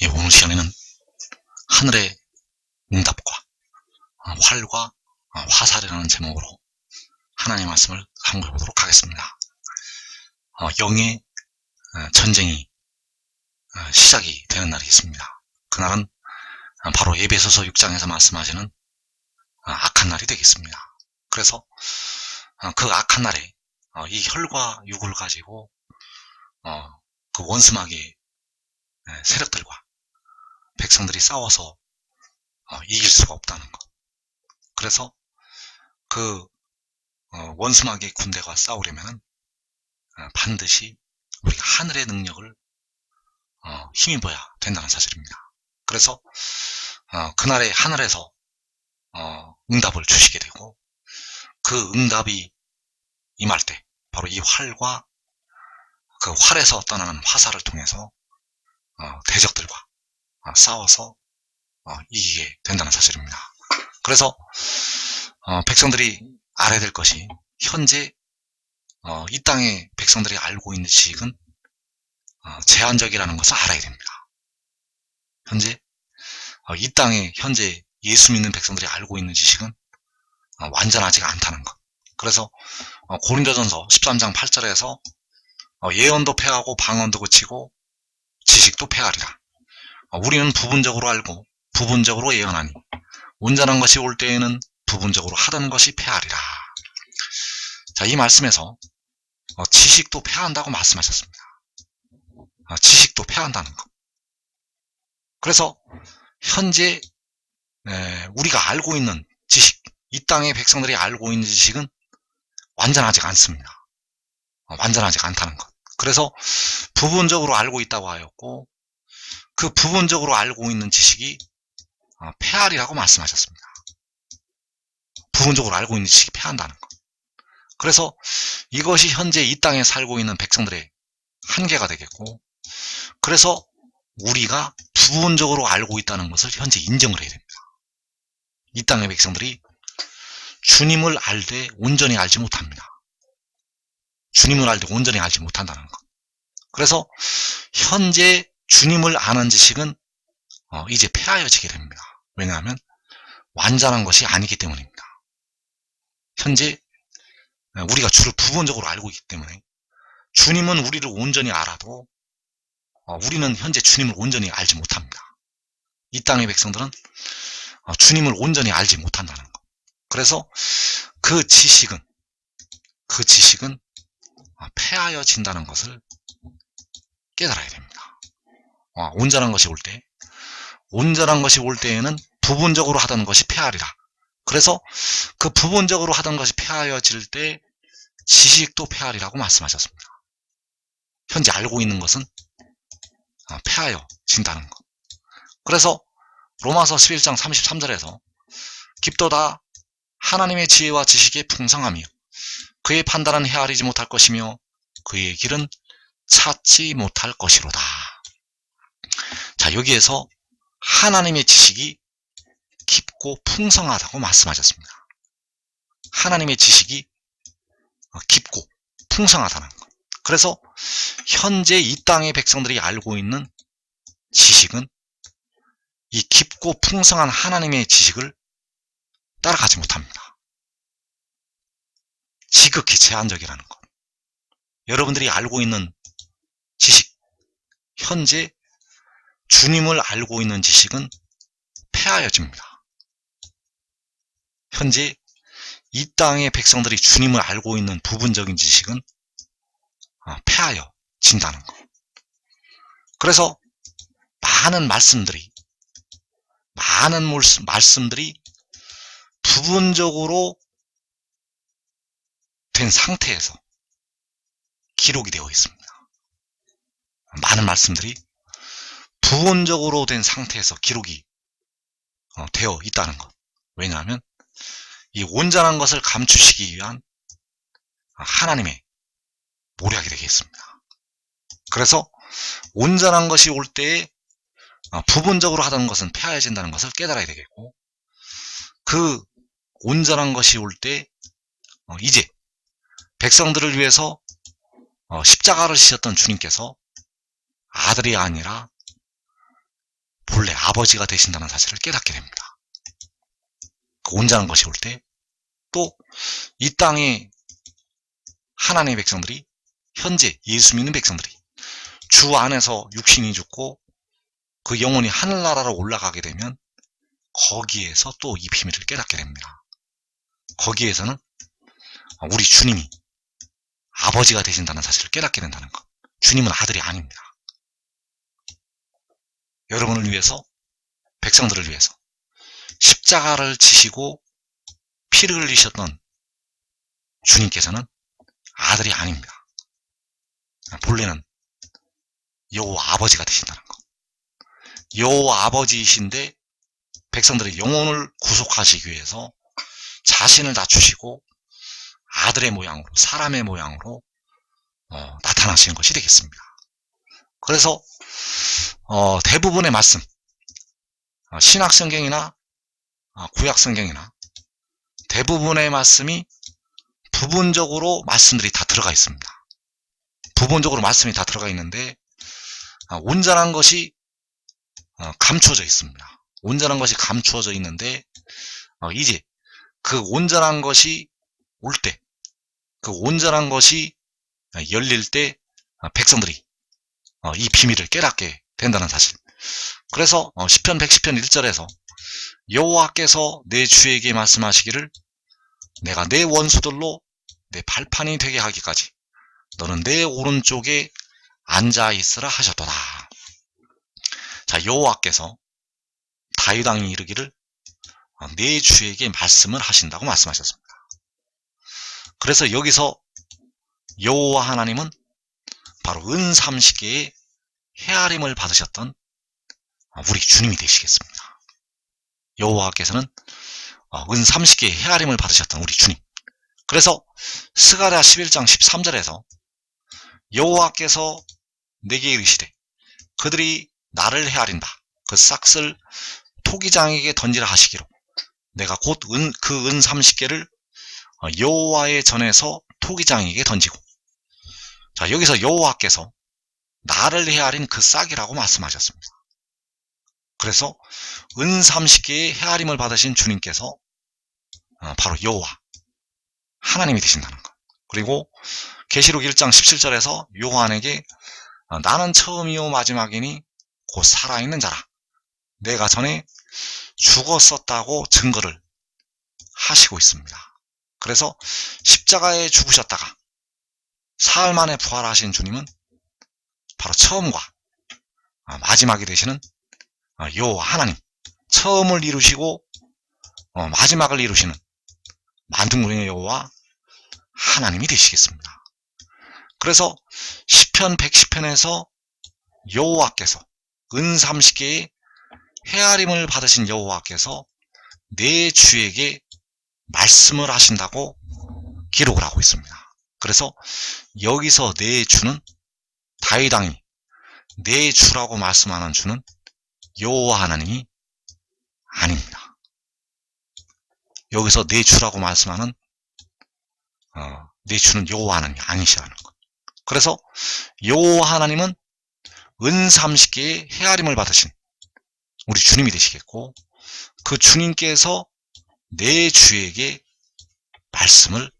예, 오늘 시간에는 하늘의 응답과 활과 화살이라는 제목으로 하나님의 말씀을 함께보도록 하겠습니다. 영의 전쟁이 시작이 되는 날이 있습니다. 그날은 바로 에베소서 6장에서 말씀하시는 악한 날이 되겠습니다. 그래서 그 악한 날에 이 혈과 육을 가지고 그 원수마귀의 세력들과 백성들이 싸워서 이길 수가 없다는 것. 그래서 그 원수마귀의 군대와 싸우려면 반드시 우리가 하늘의 능력을 힘입어야 된다는 사실입니다. 그래서 그날에 하늘에서 응답을 주시게 되고, 그 응답이 임할 때 바로 이 활과 그 활에서 떠나는 화살을 통해서 대적들과 싸워서 이기게 된다는 사실입니다. 그래서 백성들이 알아야 될 것이, 현재 이 땅의 백성들이 알고 있는 지식은 제한적이라는 것을 알아야 됩니다. 현재 이 땅에 현재 예수 믿는 백성들이 알고 있는 지식은 완전하지가 않다는 것. 그래서 고린도전서 13장 8절에서 예언도 패하고 방언도 그치고 지식도 패하리라. 우리는 부분적으로 알고 부분적으로 예언하니 온전한 것이 올 때에는 부분적으로 하던 것이 패하리라. 자, 이 말씀에서 지식도 패한다고 말씀하셨습니다. 지식도 패한다는 것. 그래서 현재 우리가 알고 있는 지식, 이 땅의 백성들이 알고 있는 지식은 완전하지 않습니다. 완전하지 않다는 것. 그래서 부분적으로 알고 있다고 하였고, 그 부분적으로 알고 있는 지식이 패하리라고 말씀하셨습니다. 부분적으로 알고 있는 지식이 패한다는 것. 그래서 이것이 현재 이 땅에 살고 있는 백성들의 한계가 되겠고, 그래서 우리가 부분적으로 알고 있다는 것을 현재 인정을 해야 됩니다. 이 땅의 백성들이 주님을 알되 온전히 알지 못합니다. 주님을 알되 온전히 알지 못한다는 것. 그래서 현재 주님을 아는 지식은 이제 폐하여지게 됩니다. 왜냐하면 완전한 것이 아니기 때문입니다. 현재 우리가 주를 부분적으로 알고 있기 때문에, 주님은 우리를 온전히 알아도 우리는 현재 주님을 온전히 알지 못합니다. 이 땅의 백성들은 주님을 온전히 알지 못한다는 것. 그래서 그 지식은 폐하여진다는 것을 깨달아야 됩니다. 온전한 것이 올 때에는 부분적으로 하던 것이 폐하리라. 그래서 그 부분적으로 하던 것이 폐하여질 때 지식도 폐하리라고 말씀하셨습니다. 현재 알고 있는 것은 폐하여진다는 것. 그래서 로마서 11장 33절에서 깊도다 하나님의 지혜와 지식의 풍성하며 그의 판단은 헤아리지 못할 것이며 그의 길은 찾지 못할 것이로다. 자, 여기에서 하나님의 지식이 깊고 풍성하다고 말씀하셨습니다. 하나님의 지식이 깊고 풍성하다는 것. 그래서 현재 이 땅의 백성들이 알고 있는 지식은 이 깊고 풍성한 하나님의 지식을 따라가지 못합니다. 지극히 제한적이라는 것. 여러분들이 알고 있는 지식, 현재 주님을 알고 있는 지식은 폐하여집니다. 현재 이 땅의 백성들이 주님을 알고 있는 부분적인 지식은 폐하여진다는 것. 그래서 많은 말씀들이 부분적으로 된 상태에서 기록이 되어 있습니다. 많은 말씀들이 부분적으로 된 상태에서 기록이 되어 있다는 것. 왜냐하면 이 온전한 것을 감추시기 위한 하나님의 모략이 되겠습니다. 그래서 온전한 것이 올 때에 부분적으로 하던 것은 폐하여진다는 것을 깨달아야 되겠고, 그 온전한 것이 올 때 이제 백성들을 위해서 십자가를 지셨던 주님께서 아들이 아니라 본래 아버지가 되신다는 사실을 깨닫게 됩니다. 그 온전한 것이 올 때 또 이 땅에 하나님의 백성들이 현재 예수 믿는 백성들이 주 안에서 육신이 죽고 그 영혼이 하늘나라로 올라가게 되면 거기에서 또 이 비밀을 깨닫게 됩니다. 거기에서는 우리 주님이 아버지가 되신다는 사실을 깨닫게 된다는 것. 주님은 아들이 아닙니다. 여러분을 위해서, 백성들을 위해서 십자가를 지시고 피를 흘리셨던 주님께서는 아들이 아닙니다. 본래는 여호와 아버지가 되신다는 것. 여호와 아버지이신데 백성들의 영혼을 구속하시기 위해서 자신을 낮추시고 아들의 모양으로, 사람의 모양으로 나타나시는 것이 되겠습니다. 그래서 대부분의 말씀, 신약성경이나 구약성경이나 대부분의 말씀이 부분적으로 말씀들이 다 들어가 있습니다. 부분적으로 말씀이 다 들어가 있는데 온전한 것이 감추어져 있습니다. 온전한 것이 감추어져 있는데 이제 그 온전한 것이 올 때, 그 온전한 것이 열릴 때 백성들이 이 비밀을 깨닫게 된다는 사실. 그래서 시편 110편 1절에서 여호와께서 내 주에게 말씀하시기를 내가 내 원수들로 내 발판이 되게 하기까지 너는 내 오른쪽에 앉아 있으라 하셨도다. 자, 여호와께서 다윗 왕이 이르기를 내 주에게 말씀을 하신다고 말씀하셨습니다. 그래서 여기서 여호와 하나님은 바로 은 30개의 헤아림을 받으셨던 우리 주님이 되시겠습니다. 여호와께서는 은 30개의 헤아림을 받으셨던 우리 주님. 그래서 스가랴 11장 13절에서 여호와께서 내게 이르시되 그들이 나를 헤아린다. 그 싹을 토기장에게 던지라 하시기로 내가 곧 그 은 30개를 여호와의 전에서 토기장에게 던지고. 자, 여기서 여호와께서 나를 헤아린 그 싹이라고 말씀하셨습니다. 그래서 은 30개의 헤아림을 받으신 주님께서 바로 여호와 하나님이 되신다는 것. 그리고 계시록 1장 17절에서 요한에게 나는 처음이요 마지막이니 곧 살아있는 자라. 내가 전에 죽었었다고 증거를 하시고 있습니다. 그래서 십자가에 죽으셨다가 사흘 만에 부활하신 주님은 바로 처음과 마지막이 되시는 여호와 하나님, 처음을 이루시고 마지막을 이루시는 만둥무림의 여호와 하나님이 되시겠습니다. 그래서 시편 110편에서 여호와께서 은 30개의 헤아림을 받으신 여호와께서 내 주에게 말씀을 하신다고 기록을 하고 있습니다. 그래서 여기서 내 주는 다윗 왕이 내 주라고 말씀하는 주는 여호와 하나님이 아닙니다. 여기서 내 주라고 말씀하는 내 주는 여호와 하나님이 아니시라는 것. 그래서 여호와 하나님은 은 30개의 헤아림을 받으신 우리 주님이 되시겠고, 그 주님께서 내 주에게 말씀을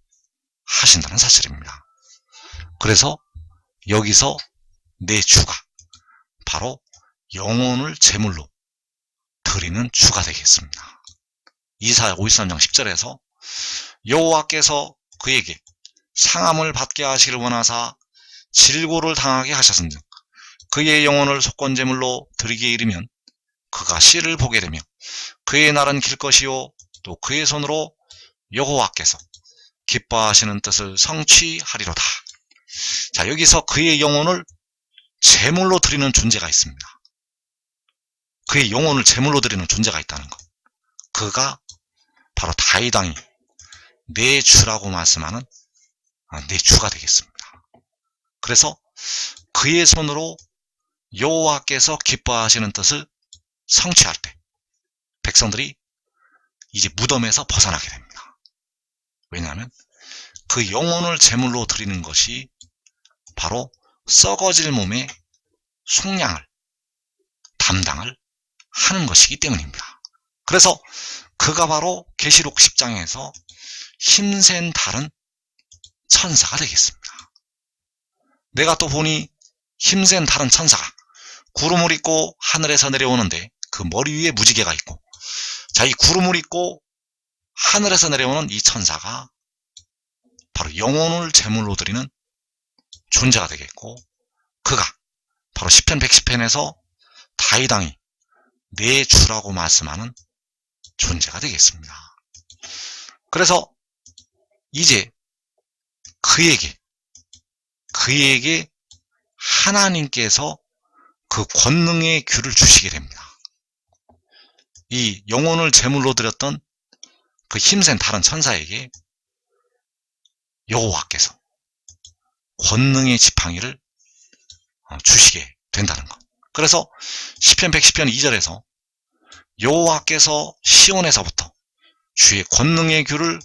하신다는 사실입니다. 그래서 여기서 내 주가 바로 영혼을 제물로 드리는 주가 되겠습니다. 이사야 53장 10절에서 여호와께서 그에게 상함을 받게 하시기를 원하사 질고를 당하게 하셨은즉 그의 영혼을 속건제물로 드리기에 이르면 그가 씨를 보게 되며 그의 날은 길 것이요 또 그의 손으로 여호와께서 기뻐하시는 뜻을 성취하리로다. 자, 여기서 그의 영혼을 제물로 드리는 존재가 있습니다. 그의 영혼을 제물로 드리는 존재가 있다는 것. 그가 바로 다윗 왕이 내 주라고 말씀하는 내 주가 되겠습니다. 그래서 그의 손으로 여호와께서 기뻐하시는 뜻을 성취할 때 백성들이 이제 무덤에서 벗어나게 됩니다. 왜냐하면 그 영혼을 제물로 드리는 것이 바로 썩어질 몸의 속량을 담당을 하는 것이기 때문입니다. 그래서 그가 바로 계시록 10장에서 힘센 다른 천사가 되겠습니다. 내가 또 보니 힘센 다른 천사가 구름을 입고 하늘에서 내려오는데 그 머리 위에 무지개가 있고, 자, 이 구름을 입고 하늘에서 내려오는 이 천사가 바로 영혼을 제물로 드리는 존재가 되겠고, 그가 바로 시편 110편에서 다윗 왕이 내 주라고 말씀하는 존재가 되겠습니다. 그래서 이제 그에게 하나님께서 그 권능의 귤을 주시게 됩니다. 이 영혼을 제물로 드렸던 그 힘센 다른 천사에게 여호와께서 권능의 지팡이를 주시게 된다는 것. 그래서 시편 110편 2절에서 여호와께서 시온에서부터 주의 권능의 귤을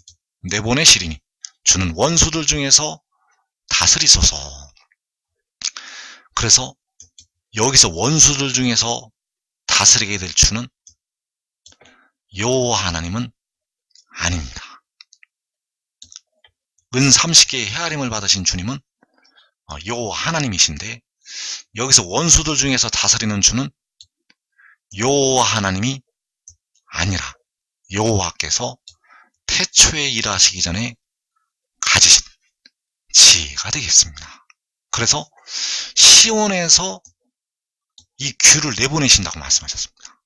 내보내시리니 주는 원수들 중에서 다스리소서. 그래서 여기서 원수들 중에서 다스리게 될 주는 여호와 하나님은 아닙니다. 은 30개의 헤아림을 받으신 주님은 여호와 하나님이신데, 여기서 원수들 중에서 다스리는 주는 여호와 하나님이 아니라 여호와께서 태초에 일하시기 전에 가지신 지혜가 되겠습니다. 그래서 시온에서 이 귤을 내보내신다고 말씀하셨습니다.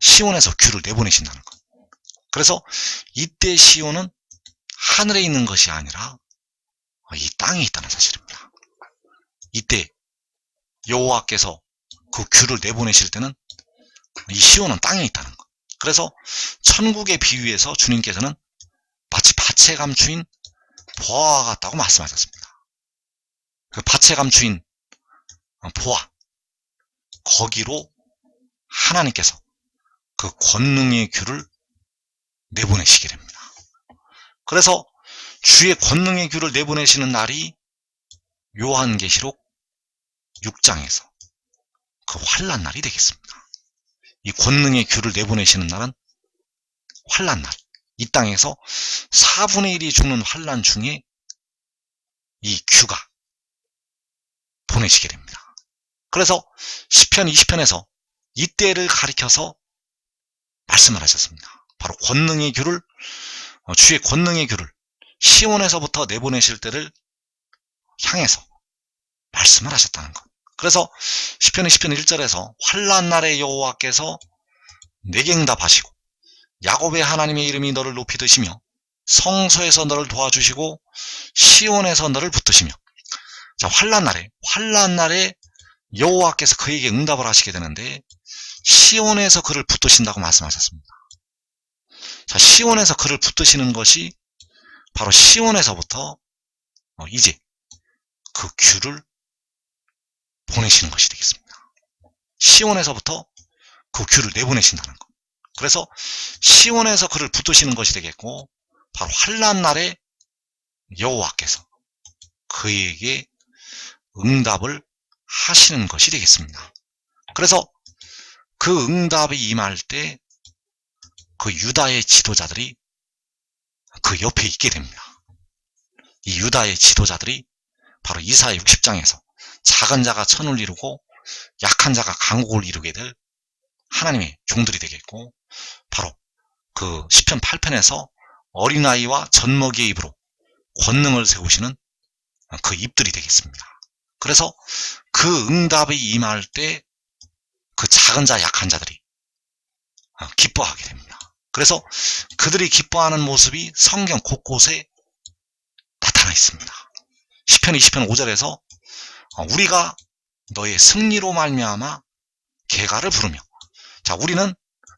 시온에서 귤을 내보내신다는 것. 그래서 이때 시온은 하늘에 있는 것이 아니라 이 땅에 있다는 사실입니다. 이때 여호와께서 그 귤을 내보내실 때는 이 시온은 땅에 있다는 것. 그래서 천국의 비유에서 주님께서는 마치 밭에 감추인 보화와 같다고 말씀하셨습니다. 그 밭에 감추인 보화, 거기로 하나님께서 그 권능의 귤을 내보내시게 됩니다. 그래서 주의 권능의 귤을 내보내시는 날이 요한계시록 6장에서 그 환난날이 되겠습니다. 이 권능의 귤을 내보내시는 날은 환난날, 이 땅에서 4분의 1이 죽는 환난 중에 이 귤가 보내시게 됩니다. 그래서 시편 20편에서 이때를 가리켜서 말씀을 하셨습니다. 바로 권능의 귤을, 주의 권능의 귤을 시온에서부터 내보내실 때를 향해서 말씀을 하셨다는 것. 그래서 시편 20편 1절에서 환난날에 여호와께서 내게 응답하시고 야곱의 하나님의 이름이 너를 높이 드시며 성소에서 너를 도와주시고 시온에서 너를 붙드시며, 자, 환난날에 여호와께서 그에게 응답을 하시게 되는데 시온에서 그를 붙드신다고 말씀하셨습니다. 자, 시온에서 그를 붙드시는 것이 바로 시온에서부터 이제 그 귤을 보내시는 것이 되겠습니다. 시온에서부터 그 귤을 내보내신다는 것. 그래서 시온에서 그를 붙드시는 것이 되겠고, 바로 환난날에 여호와께서 그에게 응답을 하시는 것이 되겠습니다. 그래서 그 응답이 임할 때 그 유다의 지도자들이 그 옆에 있게 됩니다. 이 유다의 지도자들이 바로 이사야 60장에서 작은 자가 천을 이루고 약한 자가 강국을 이루게 될 하나님의 종들이 되겠고, 바로 그 시편 8편에서 어린아이와 젖먹이의 입으로 권능을 세우시는 그 입들이 되겠습니다. 그래서 그 응답이 임할 때 그 작은 자 약한 자들이 기뻐하게 됩니다. 그래서 그들이 기뻐하는 모습이 성경 곳곳에 나타나 있습니다. 시편 20편 5절에서 우리가 너의 승리로 말미암아 개가를 부르며, 자, 우리는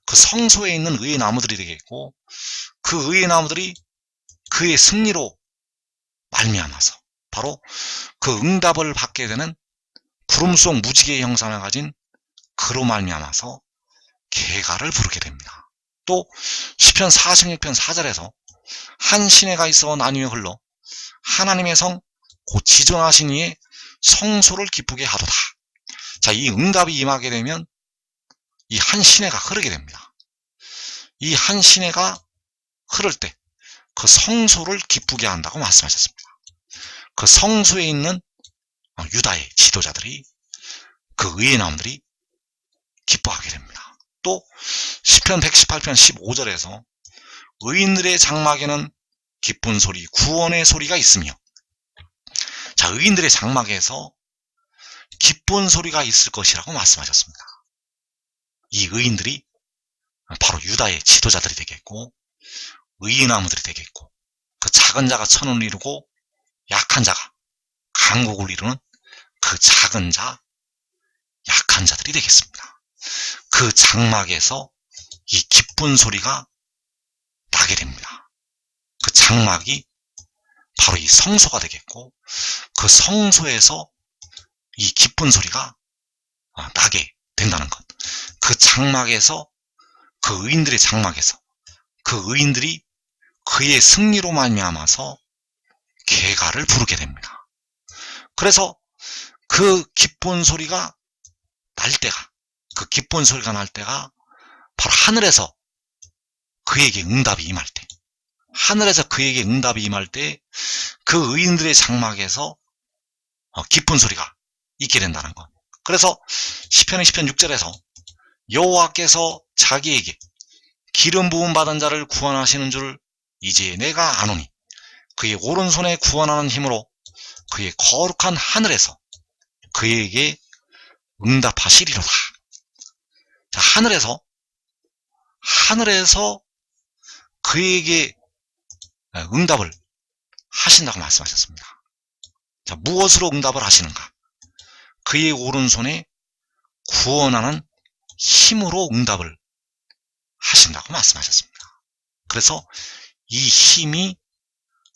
그 성소에 있는 의의 나무들이 되겠고, 그 의의 나무들이 그의 승리로 말미암아서 바로 그 응답을 받게 되는 구름 속 무지개의 형상을 가진 그로 말미암아서 개가를 부르게 됩니다. 또 시편 46편 4절에서 한 시내가 있어 나뉘어 흘러 하나님의 성 곧 지존하신 이의 성소를 기쁘게 하도다. 자, 이 응답이 임하게 되면 이 한 시내가 흐르게 됩니다. 이 한 시내가 흐를 때 그 성소를 기쁘게 한다고 말씀하셨습니다. 그 성소에 있는 유다의 지도자들이, 그 의의 나음들이 기뻐하게 됩니다. 또 시편 118편 15절에서 의인들의 장막에는 기쁜 소리, 구원의 소리가 있으며, 자, 의인들의 장막에서 기쁜 소리가 있을 것이라고 말씀하셨습니다. 이 의인들이 바로 유다의 지도자들이 되겠고, 의의 나무들이 되겠고, 그 작은 자가 천을 이루고 약한 자가 강국을 이루는 그 작은 자, 약한 자들이 되겠습니다. 그 장막에서 이 기쁜 소리가 나게 됩니다. 그 장막이 바로 이 성소가 되겠고, 그 성소에서 이 기쁜 소리가 나게 된다는 것. 그 장막에서, 그 의인들의 장막에서 그 의인들이 그의 승리로 말미암아서 계가를 부르게 됩니다. 그래서 그 기쁜 소리가 날 때가, 그 기쁜 소리가 날 때가 바로 하늘에서 그에게 응답이 임할 때, 하늘에서 그에게 응답이 임할 때 그 의인들의 장막에서 기쁜 소리가 있게 된다는 것. 그래서 시편 20편 6절에서 여호와께서 자기에게 기름 부음 받은 자를 구원하시는 줄 이제 내가 아노니 그의 오른손에 구원하는 힘으로 그의 거룩한 하늘에서 그에게 응답하시리로다. 자, 하늘에서 그에게 응답을 하신다고 말씀하셨습니다. 자, 무엇으로 응답을 하시는가? 그의 오른손에 구원하는 힘으로 응답을 하신다고 말씀하셨습니다. 그래서 이 힘이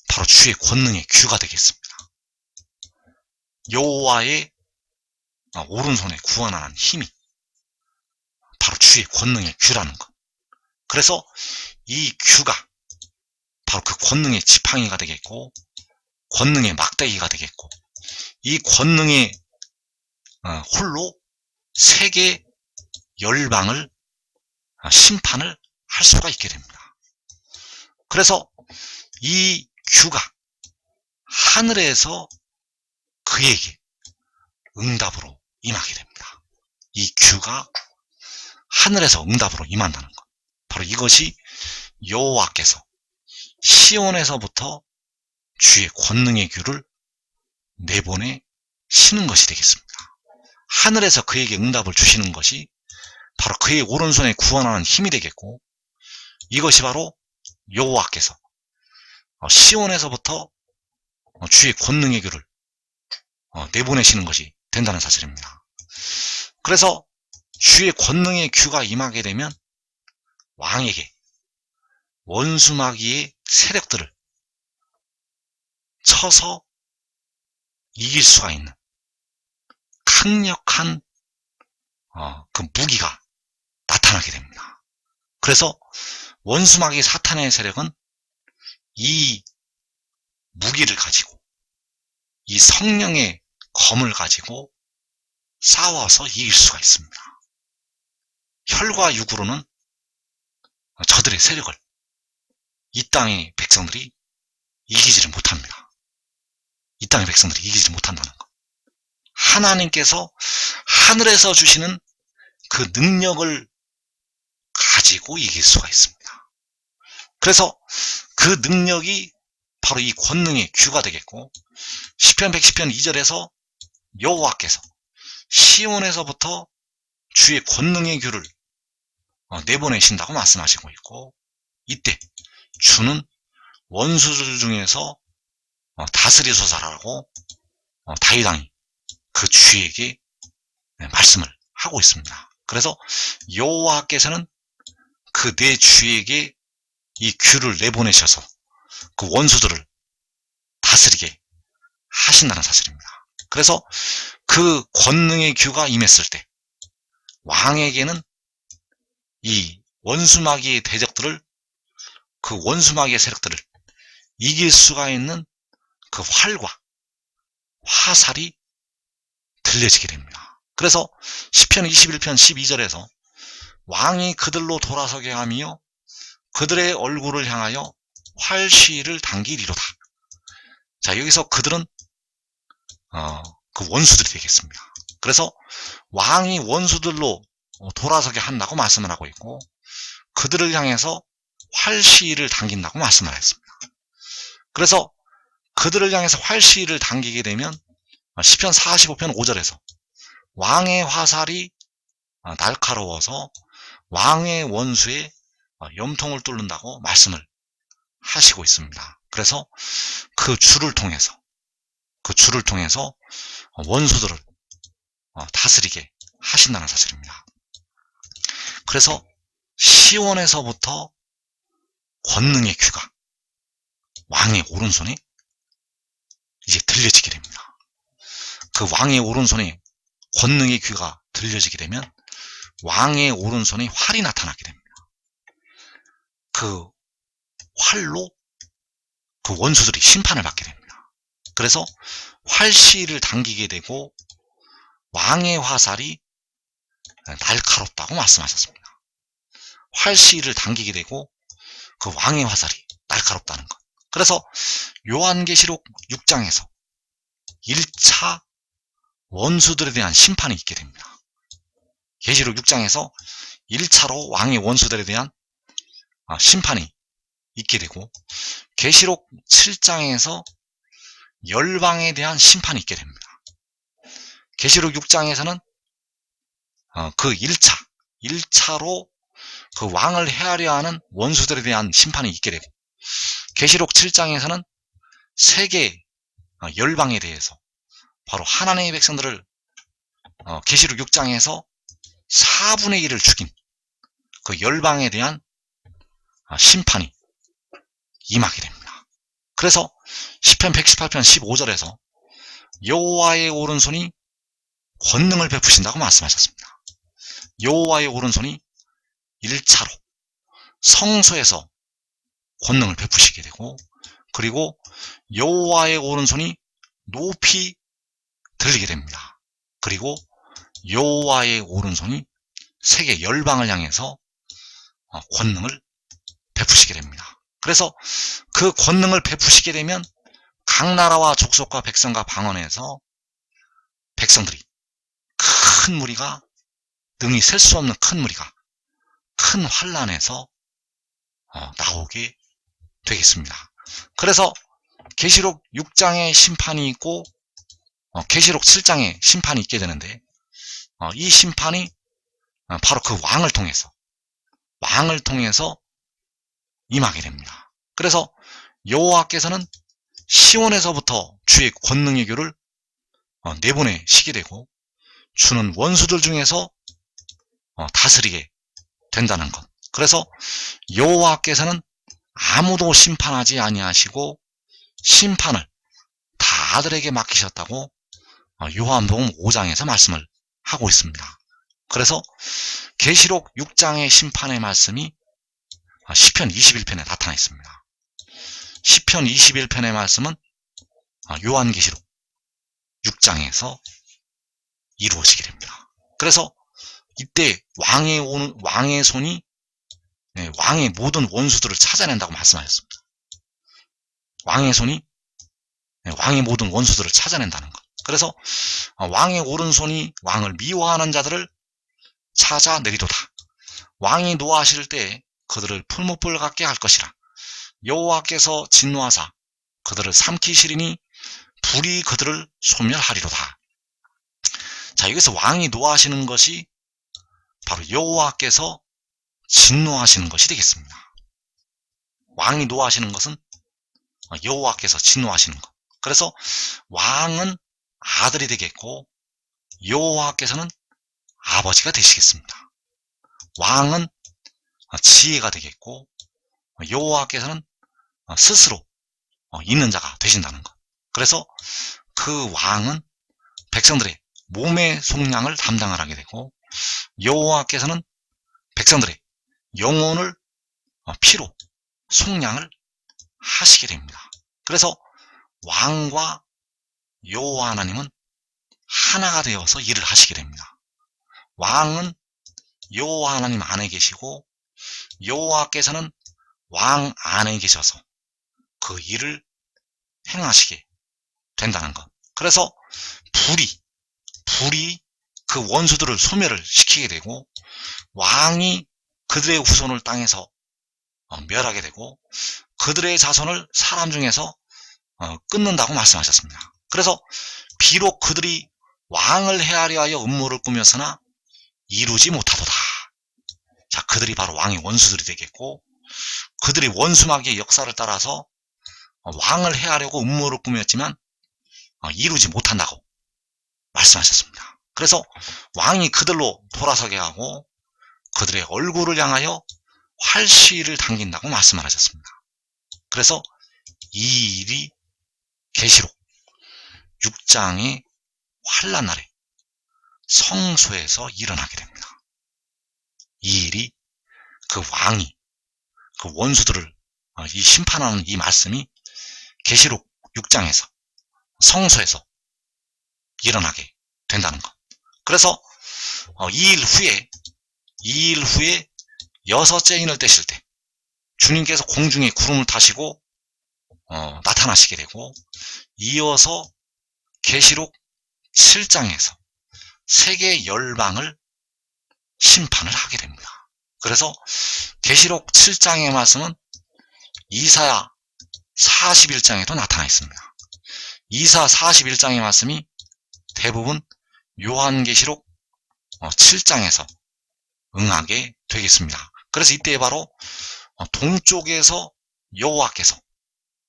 바로 주의 권능의 규가 되겠습니다. 여호와의 오른손에 구원하는 힘이 바로 주의 권능의 규라는 것. 그래서 이 규가 바로 그 권능의 지팡이가 되겠고, 권능의 막대기가 되겠고, 이 권능의 홀로 세계 열방을 심판을 할 수가 있게 됩니다. 그래서 이 규가 하늘에서 그에게 응답으로 임하게 됩니다. 이 규가 하늘에서 응답으로 임한다는 것. 바로 이것이 여호와께서 시온에서부터 주의 권능의 규를 내보내시는 것이 되겠습니다. 하늘에서 그에게 응답을 주시는 것이 바로 그의 오른손에 구원하는 힘이 되겠고, 이것이 바로 여호와께서 시온에서부터 주의 권능의 규를 내보내시는 것이 된다는 사실입니다. 그래서 주의 권능의 규가 임하게 되면 왕에게 원수마귀의 세력들을 쳐서 이길 수가 있는 강력한 그 무기가 나타나게 됩니다. 그래서 원수마귀 사탄의 세력은 이 무기를 가지고, 이 성령의 검을 가지고 싸워서 이길 수가 있습니다. 혈과 육으로는 저들의 세력을 이 땅의 백성들이 이기지를 못합니다. 이 땅의 백성들이 이기지 못한다는 것. 하나님께서 하늘에서 주시는 그 능력을 가지고 이길 수가 있습니다. 그래서 그 능력이 바로 이 권능의 규가 되겠고, 시편 110편 2절에서 여호와께서 시온에서부터 주의 권능의 규를 내보내신다고 말씀하시고 있고, 이때 주는 원수들 중에서 다스리소서라고 다윗 왕이 그 주에게 말씀을 하고 있습니다. 그래서 여호와께서는 그 내 주에게 이 규를 내보내셔서 그 원수들을 다스리게 하신다는 사실입니다. 그래서 그 권능의 규가 임했을 때 왕에게는 이 원수마귀의 대적들을, 그 원수마귀의 세력들을 이길 수가 있는 그 활과 화살이 들려지게 됩니다. 그래서 시편 21편 12절에서 왕이 그들로 돌아서게 하며 그들의 얼굴을 향하여 활시를 당기리로다. 자, 여기서 그들은 그 원수들이 되겠습니다. 그래서 왕이 원수들로 돌아서게 한다고 말씀을 하고 있고, 그들을 향해서 활시를 당긴다고 말씀을 했습니다. 그래서 그들을 향해서 활시를 당기게 되면 시편 45편 5절에서 왕의 화살이 날카로워서 왕의 원수의 염통을 뚫는다고 말씀을 하시고 있습니다. 그래서 그 줄을 통해서 원수들을 다스리게 하신다는 사실입니다. 그래서 시온에서부터 권능의 귀가 왕의 오른손에 이제 들려지게 됩니다. 그 왕의 오른손에 권능의 귀가 들려지게 되면 왕의 오른손에 활이 나타나게 됩니다. 그 활로 그 원수들이 심판을 받게 됩니다. 그래서 활시를 당기게 되고 왕의 화살이 날카롭다고 말씀하셨습니다. 활시를 당기게 되고 그 왕의 화살이 날카롭다는 것. 그래서 요한계시록 6장에서 1차 원수들에 대한 심판이 있게 됩니다. 계시록 6장에서 1차로 왕의 원수들에 대한 심판이 있게 되고, 계시록 7장에서 열방에 대한 심판이 있게 됩니다. 계시록 6장에서는 그 1차로 그 왕을 해하려 하는 원수들에 대한 심판이 있게 되고, 계시록 7장에서는 세계 열방에 대해서 바로 하나님의 백성들을 계시록 6장에서 4분의 1을 죽인 그 열방에 대한 심판이 임하게 됩니다. 그래서 시편 118편 15절에서 여호와의 오른손이 권능을 베푸신다고 말씀하셨습니다. 여호와의 오른손이 1차로 성소에서 권능을 베푸시게 되고, 그리고 여호와의 오른손이 높이 들리게 됩니다. 그리고 여호와의 오른손이 세계 열방을 향해서 권능을 베푸시게 됩니다. 그래서 그 권능을 베푸시게 되면 각 나라와 족속과 백성과 방언에서 백성들이 큰 무리가, 능히 셀 수 없는 큰 무리가 큰 환난에서 나오게 되겠습니다. 그래서 계시록 6장에 심판이 있고 계시록 7장에 심판이 있게 되는데, 이 심판이 바로 그 왕을 통해서 임하게 됩니다. 그래서 여호와께서는 시온에서부터 주의 권능의 교를 내보내시게 되고, 주는 원수들 중에서 다스리게 된다는 것. 그래서 여호와께서는 아무도 심판하지 아니하시고 심판을 다 아들에게 맡기셨다고 요한복음 5장에서 말씀을 하고 있습니다. 그래서 계시록 6장의 심판의 말씀이 시편 21편에 나타나 있습니다. 시편 21편의 말씀은 요한계시록 6장에서 이루어지게 됩니다. 그래서 이때 왕의 손이 왕의 모든 원수들을 찾아낸다고 말씀하셨습니다. 왕의 손이 왕의 모든 원수들을 찾아낸다는 것. 그래서 왕의 오른손이 왕을 미워하는 자들을 찾아내리도다. 왕이 노하실 때에 그들을 풀무불 같게 할 것이라. 여호와께서 진노하사 그들을 삼키시리니 불이 그들을 소멸하리로다. 자, 여기서 왕이 노하시는 것이 바로 여호와께서 진노하시는 것이 되겠습니다. 왕이 노하시는 것은 여호와께서 진노하시는 것. 그래서 왕은 아들이 되겠고 여호와께서는 아버지가 되시겠습니다. 왕은 지혜가 되겠고 여호와께서는 스스로 있는 자가 되신다는 것. 그래서 그 왕은 백성들의 몸의 속량을 담당을 하게 되고, 여호와께서는 백성들의 영혼을 피로 속량을 하시게 됩니다. 그래서 왕과 여호와 하나님은 하나가 되어서 일을 하시게 됩니다. 왕은 여호와 하나님 안에 계시고 여호와께서는 왕 안에 계셔서 그 일을 행하시게 된다는 것. 그래서 불이 그 원수들을 소멸을 시키게 되고 왕이 그들의 후손을 땅에서 멸하게 되고 그들의 자손을 사람 중에서 끊는다고 말씀하셨습니다. 그래서 비록 그들이 왕을 해하려 하여 음모를 꾸몄으나 이루지 못하도다. 자, 그들이 바로 왕의 원수들이 되겠고 그들이 원수마귀의 역사를 따라서 왕을 해하려고 음모를 꾸몄지만 이루지 못한다고 말씀하셨습니다. 그래서 왕이 그들로 돌아서게 하고 그들의 얼굴을 향하여 활시위를 당긴다고 말씀을 하셨습니다. 그래서 이 일이 계시록 6장의 환란날에 성소에서 일어나게 됩니다. 이 일이 그 왕이 그 원수들을 이 심판하는 이 말씀이 계시록 6장에서 성소에서 일어나게 된다는 것. 그래서 2일 후에 여섯째 인을 떼실 때 주님께서 공중에 구름을 타시고 나타나시게 되고 이어서 계시록 7장에서 세계 열방을 심판을 하게 됩니다. 그래서 계시록 7장의 말씀은 이사야 41장에도 나타나 있습니다. 이사 41장의 말씀이 대부분 요한계시록 7장에서 응하게 되겠습니다. 그래서 이때 바로 동쪽에서 여호와께서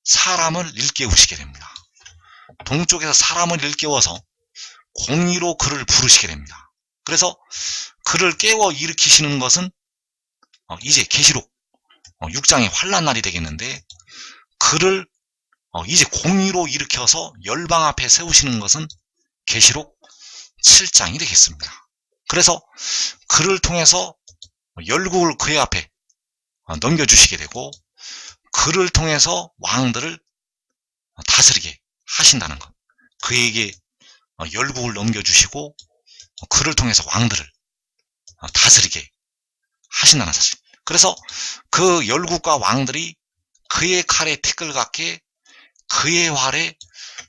사람을 일깨우시게 됩니다. 동쪽에서 사람을 일깨워서 공의로 그를 부르시게 됩니다. 그래서 그를 깨워 일으키시는 것은 이제 계시록 6장의 환란날이 되겠는데 그를 이제 공의로 일으켜서 열방 앞에 세우시는 것은 계시록 7장이 되겠습니다. 그래서 그를 통해서 열국을 그의 앞에 넘겨주시게 되고 그를 통해서 왕들을 다스리게 하신다는 것. 그에게 열국을 넘겨주시고 그를 통해서 왕들을 다스리게 하신다는 사실. 그래서 그 열국과 왕들이 그의 칼에 티끌같게 그의 활에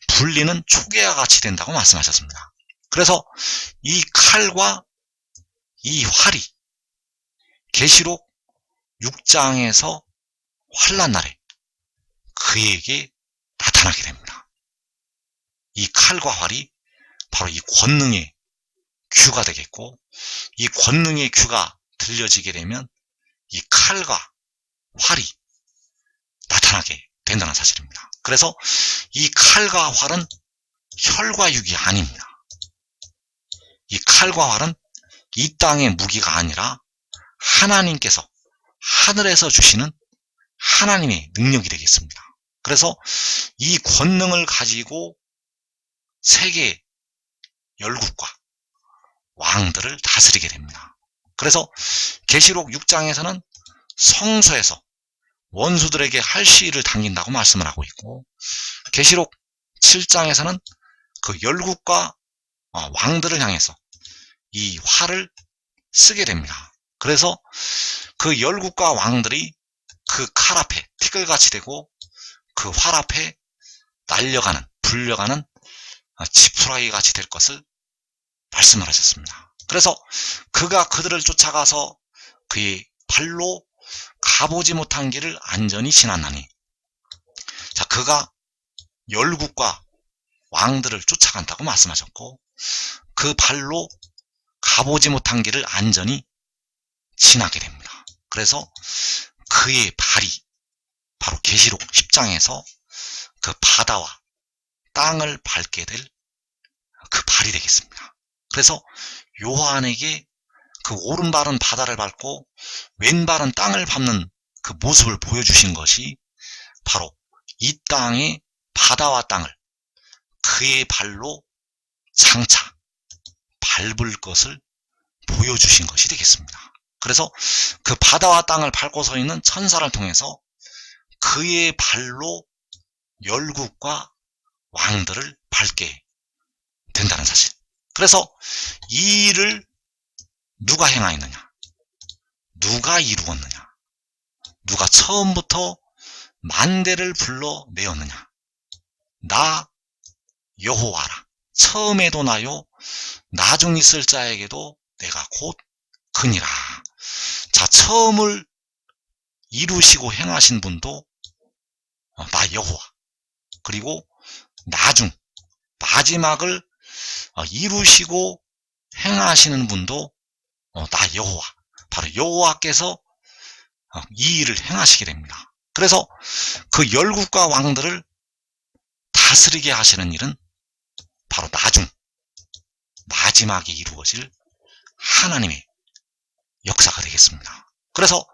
불리는 초계와 같이 된다고 말씀하셨습니다. 그래서 이 칼과 이 활이 계시록 6장에서 환란날에 그에게 나타나게 됩니다. 이 칼과 활이 바로 이 권능의 규가 되겠고 이 권능의 규가 들려지게 되면 이 칼과 활이 나타나게 된다는 사실입니다. 그래서 이 칼과 활은 혈과 육이 아닙니다. 이 칼과 활은 이 땅의 무기가 아니라 하나님께서 하늘에서 주시는 하나님의 능력이 되겠습니다. 그래서 이 권능을 가지고 세계 열국과 왕들을 다스리게 됩니다. 그래서 계시록 6장에서는 성소에서 원수들에게 할시위를 당긴다고 말씀을 하고 있고 계시록 7장에서는 그 열국과 왕들을 향해서 이 활을 쓰게 됩니다. 그래서 그 열국과 왕들이 그 칼 앞에 티끌같이 되고 그 활 앞에 날려가는 불려가는 지푸라기 같이 될 것을 말씀을 하셨습니다. 그래서 그가 그들을 쫓아가서 그의 발로 가보지 못한 길을 안전히 지났나니 자 그가 열국과 왕들을 쫓아간다고 말씀하셨고 그 발로 가보지 못한 길을 안전히 지나게 됩니다. 그래서 그의 발이 바로 계시록 10장에서 그 바다와 땅을 밟게 될 그 발이 되겠습니다. 그래서 요한에게 그 오른발은 바다를 밟고 왼발은 땅을 밟는 그 모습을 보여주신 것이 바로 이 땅의 바다와 땅을 그의 발로 장차 밟을 것을 보여주신 것이 되겠습니다. 그래서 그 바다와 땅을 밟고 서 있는 천사를 통해서 그의 발로 열국과 왕들을 밟게 된다는 사실. 그래서 이 일을 누가 행하였느냐? 누가 이루었느냐? 누가 처음부터 만대를 불러내었느냐? 나 여호와라. 처음에도 나요, 나중 있을 자에게도 내가 곧 그니라. 자, 처음을 이루시고 행하신 분도 나 여호와. 그리고 나중, 마지막을 이루시고 행하시는 분도 나 여호와. 바로 여호와께서 이 일을 행하시게 됩니다. 그래서 그 열국과 왕들을 다스리게 하시는 일은 바로 나중, 마지막에 이루어질 하나님의 역사가 되겠습니다. 그래서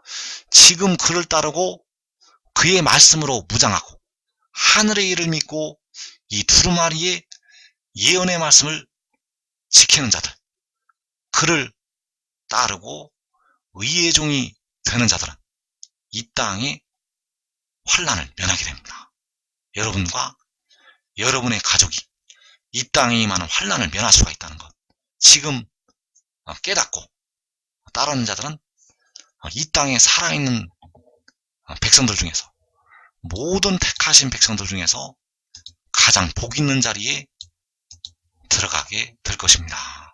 지금 그를 따르고 그의 말씀으로 무장하고 하늘의 일을 믿고 이 두루마리의 예언의 말씀을 지키는 자들, 그를 따르고 의의 종이 되는 자들은 이 땅의 환난을 면하게 됩니다. 여러분과 여러분의 가족이 이 땅에 임하는 환난을 면할 수가 있다는 것, 지금 깨닫고 따르는 자들은 이 땅에 살아있는 백성들 중에서, 모든 택하신 백성들 중에서 가장 복 있는 자리에 들어가게 될 것입니다.